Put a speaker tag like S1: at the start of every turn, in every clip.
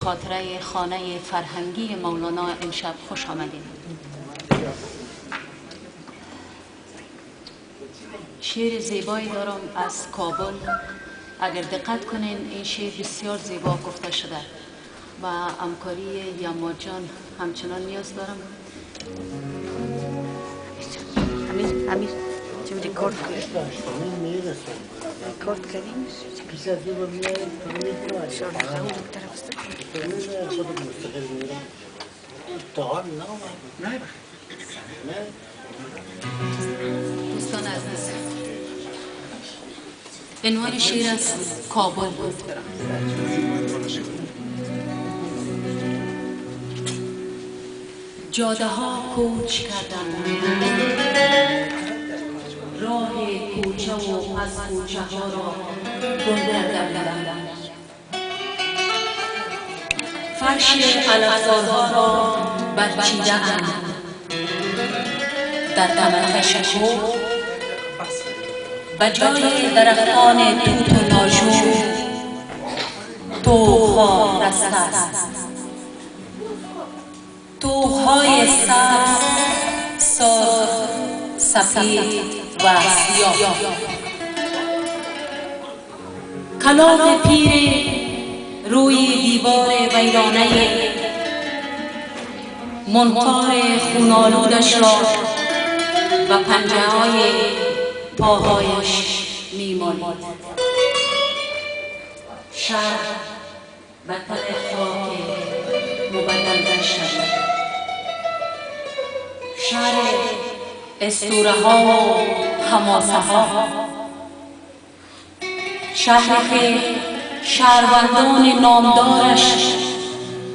S1: خاطره خانه فرهنگی مولانا امشب خوش آمدید. شعر زیبایی دارم از کابل. اگر دقت کنین این شعر بسیار زیبا گفته شده و همکاری یمار جان همچنان نیاز دارم. امیر چون ریکورد کردیم دوستان عزیز، عنوان شعر از کابل. جاده ها کوچ کردند، راه کوچه و از کوچه ها را گل کردند، فرش علفزارها را برچیده اند، در دمنش کوه بجای درختان توت و ناژور طوق‌ها رسته است. طوق‌های سبز، سرخ، سفید و سیاه. کلاغ پیر روی دیوار ویرانه منقار خونالودش را و پنجه‌های پاهایش می‌مالید. شهر وطن خاک مبدل گشته، شهر اسطوره‌ها و حماسه‌ها، شهری که شهروندان نامدارش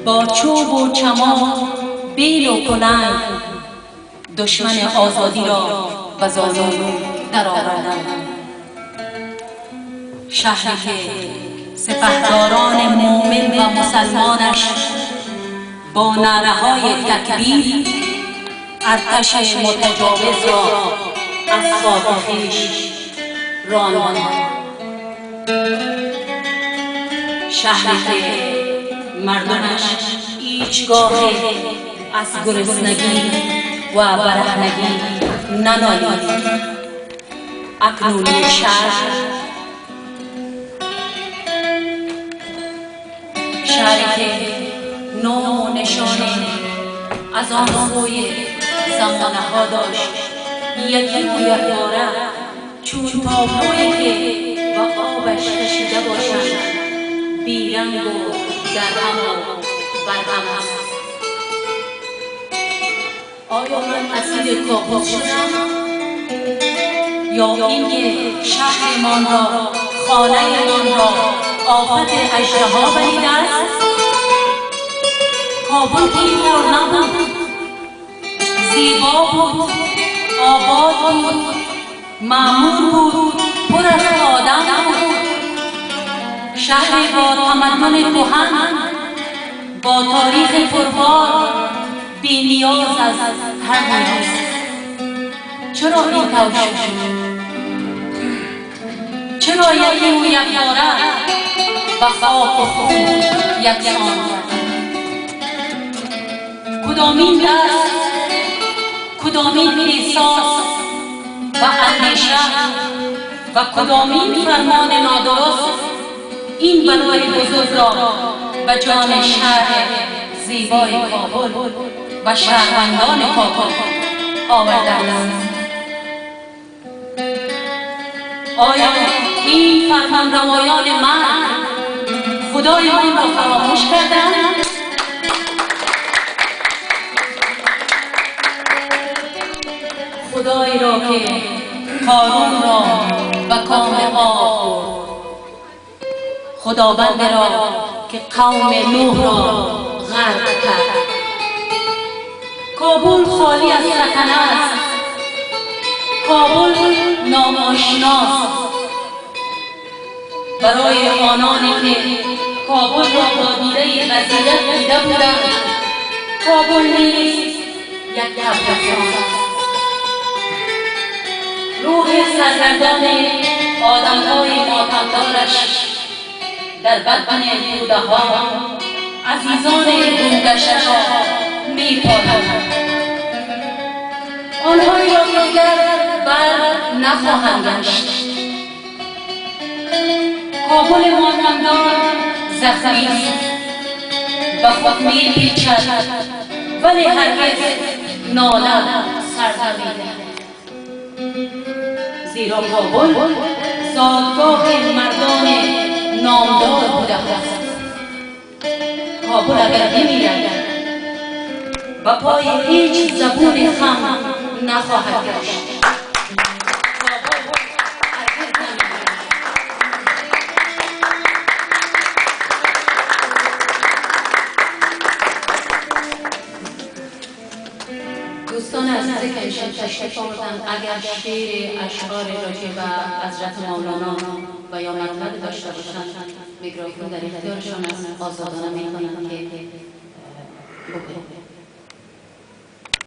S1: با چوب و چمان، بیل و کلنگ دشمن آزادی را به زازان درآوردند. شهری که سپهداران مومن و مسلمانش با نعره‌های تکبیر ارتش متجاوز را از خاک خویش راندند. شهری که مردمش هیچگاه از گرسنگی و برهنگی ننالید. اکنون شهری که نام و نشانی از آن سوی زمانه ها داشت، یکی و یکباره چون تابلویی که با آبش کشیده باشد، بیرنگ و درهم و برهم است. آیا من اسیر کابل شدم یا اینکه شهرمان را، خانه‌مان را آفت اژدها بریده است؟ کابل که اینطور نبود، زیبا بود، آباد بود، معمور بود، پر از آدم بود. شهری با تمدن کهن، با تاریخ پربار، بی‌نیاز از هر است. چرا این طور شد؟ چرا یکی و یکباره به خاک و خون یکسان کرد؟ کدامین دست، کدامین احساس و اندیشه و کدامین فرمان نادرست این بلای بزرگ را به جان شهر زیبای کابل و شهروندان کابل آورده است؟ آیا این فرمانروایان من خدایمان را فراموش کردند؟ خدایی را که قارون را به کام آب برد، خداوند را که قوم نوح را غرق کرد. کابل خالی از سکنه است، کابل ناآشناست. برای آنانی که کابل را با دیده بصیرت دیده بودند، کابل نیست، یک کبرستان است. روح سرگردان آدم‌های ماتمدارش در بدن توده ها عزیزان گمگشته را می پالند. آنهایی را که دیگر بر نخواهند گشت. کابل ماتمدار زخمی است، به خود می پیچد ولی هرگز نالد سر نمی‌دهد. زیرا کابل زادگاه مردان نامدار بوده است. کابل اگر بمیرد به پای هیچ زبون خم نخواهد گشت. دوستان عزیز که ایشان تشریف آوردند، اگر شعر اشعار راجع به حضرت مولانا و یا مطلب داشته باشند، میکروفون در اختیارشان است، آزادانه می‌خوانند که بگویند.